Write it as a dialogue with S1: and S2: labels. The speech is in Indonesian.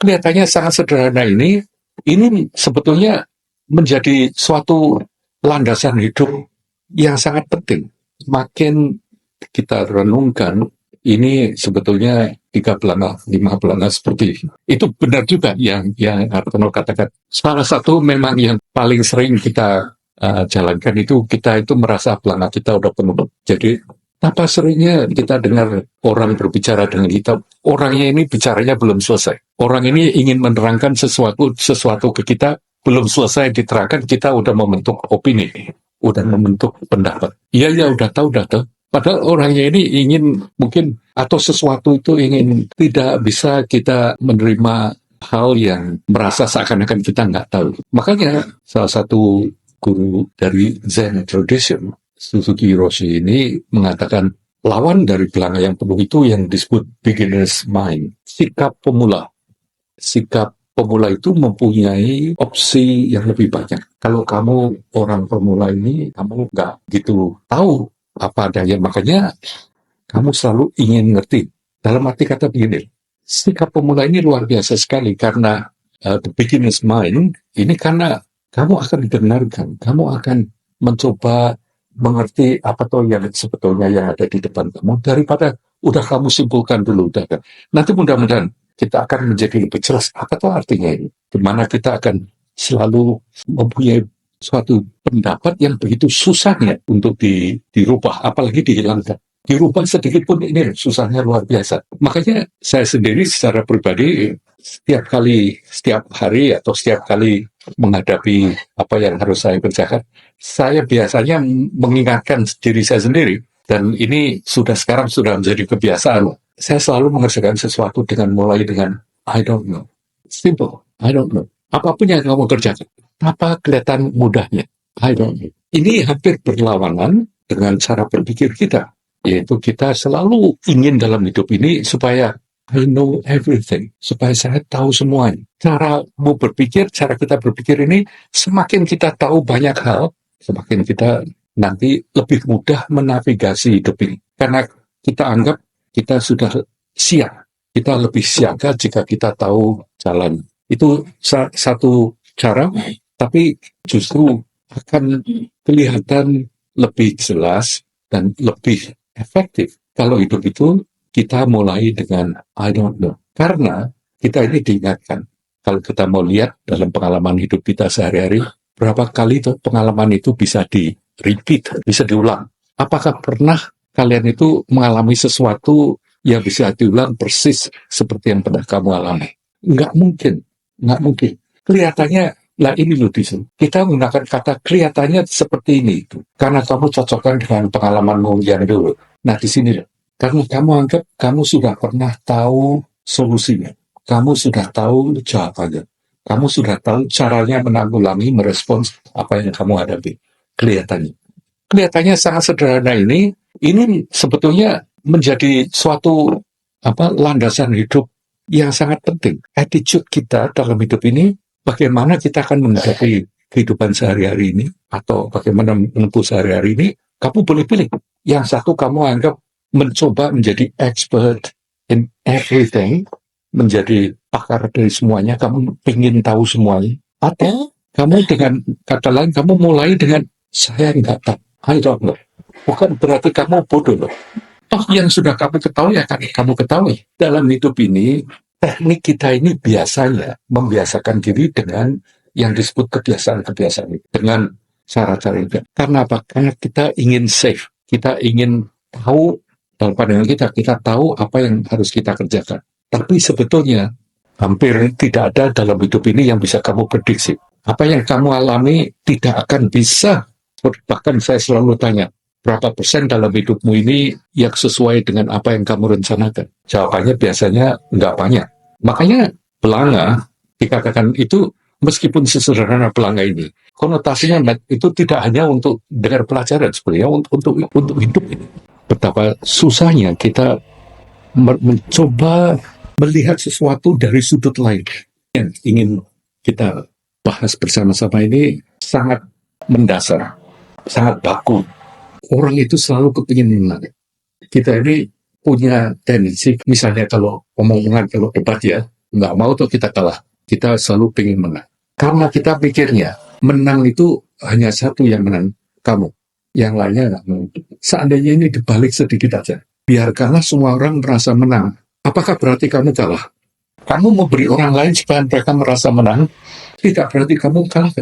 S1: kelihatannya sangat sederhana ini sebetulnya menjadi suatu landasan hidup yang sangat penting. Makin kita renungkan, ini sebetulnya 3 pelana, 5 pelana seperti itu benar juga yang Artono katakan. Salah satu memang yang paling sering kita jalankan itu kita itu merasa pelana kita udah penuh. Jadi apa seringnya kita dengar orang berbicara dengan kita, orangnya ini bicaranya belum selesai. Orang ini ingin menerangkan sesuatu ke kita, belum selesai diterangkan, kita udah membentuk opini, udah membentuk pendapat. Iya, udah tahu. Padahal orangnya ini ingin mungkin, atau sesuatu itu ingin, tidak bisa kita menerima hal yang merasa seakan-akan kita nggak tahu. Makanya salah satu guru dari Zen tradition, Suzuki Roshi ini mengatakan lawan dari pelana yang penuh itu yang disebut beginner's mind, sikap pemula. Sikap pemula itu mempunyai opsi yang lebih banyak. Kalau kamu orang pemula ini, kamu nggak gitu tahu apa adanya, makanya kamu selalu ingin ngerti. Dalam arti kata begini, sikap pemula ini luar biasa sekali karena the beginner's mind ini, karena kamu akan didengarkan, kamu akan mencoba mengerti apa tuh yang sebetulnya yang ada di depan kamu, daripada udah kamu simpulkan dulu. Nanti mudah-mudahan kita akan menjadi lebih jelas apa tuh artinya ini. Dimana kita akan selalu mempunyai suatu pendapat yang begitu susahnya untuk dirubah, apalagi dihilangkan. Dirubah sedikit pun ini susahnya luar biasa. Makanya saya sendiri secara pribadi setiap hari atau setiap kali menghadapi apa yang harus saya kerjakan, saya biasanya mengingatkan diri saya sendiri, dan ini sekarang sudah menjadi kebiasaan. Saya selalu mengerjakan sesuatu mulai dengan I don't know. Simple, I don't know. Apapun yang kamu kerjakan, apa kelihatan mudahnya, I don't know. Ini hampir berlawanan dengan cara berpikir kita, yaitu kita selalu ingin dalam hidup ini supaya I know everything, supaya saya tahu semuanya. Cara kita berpikir ini, semakin kita tahu banyak hal, semakin kita nanti lebih mudah menavigasi hidup ini. Karena kita anggap kita sudah siap, kita lebih siaga jika kita tahu jalan. Itu satu cara, tapi justru akan kelihatan lebih jelas dan lebih efektif kalau hidup itu kita mulai dengan I don't know. Karena kita ini diingatkan, kalau kita mau lihat dalam pengalaman hidup kita sehari-hari, berapa kali itu pengalaman itu bisa di-repeat, bisa diulang. Apakah pernah kalian itu mengalami sesuatu yang bisa diulang persis seperti yang pernah kamu alami? Nggak mungkin. Kelihatannya, ini loh kita menggunakan kata kelihatannya seperti ini itu, karena kamu cocokkan dengan pengalamanmu yang dulu. Nah, di sini karena kamu anggap kamu sudah pernah tahu solusinya, kamu sudah tahu jawabannya, kamu sudah tahu caranya menanggulangi, merespons apa yang kamu hadapi. Kelihatannya sangat sederhana ini sebetulnya menjadi suatu landasan hidup yang sangat penting. Attitude kita dalam hidup ini, bagaimana kita akan menghadapi kehidupan sehari-hari ini, atau bagaimana menempuh sehari-hari ini, kamu boleh pilih. Yang satu kamu anggap mencoba menjadi expert in everything, menjadi pakar dari semuanya, kamu ingin tahu semuanya. Atau kamu dengan kata lain, kamu mulai dengan saya nggak tahu, I don't know. Bukan berarti kamu bodoh loh. Yang sudah kamu ketahui akan kamu ketahui. Dalam hidup ini, teknik kita ini biasanya membiasakan diri dengan yang disebut kebiasaan-kebiasaan itu, dengan cara-cara itu. Karena apa? Karena kita ingin safe, kita ingin tahu. Dalam pandangan kita tahu apa yang harus kita kerjakan. Tapi sebetulnya hampir tidak ada dalam hidup ini yang bisa kamu prediksi. Apa yang kamu alami tidak akan bisa. Bahkan saya selalu tanya, berapa persen dalam hidupmu ini yang sesuai dengan apa yang kamu rencanakan? Jawabannya biasanya nggak banyak. Makanya pelanga dikatakan itu, meskipun sesederhana pelanga ini, konotasinya itu tidak hanya untuk dengar pelajaran, sebenarnya untuk hidup ini. Betapa susahnya kita mencoba melihat sesuatu dari sudut lain. Yang ingin kita bahas bersama-sama ini sangat mendasar, sangat baku. Orang itu selalu kepingin menang. Kita ini punya tendensi, misalnya kalau debat ya, Nggak mau tuh kita kalah. Kita selalu pengen menang. Karena kita pikirnya, menang itu hanya satu yang menang, kamu. Yang lainnya nggak mau. Seandainya ini dibalik sedikit aja. Biarkanlah semua orang merasa menang. Apakah berarti kamu kalah? Kamu mau beri orang lain supaya mereka merasa menang, tidak berarti kamu kalah.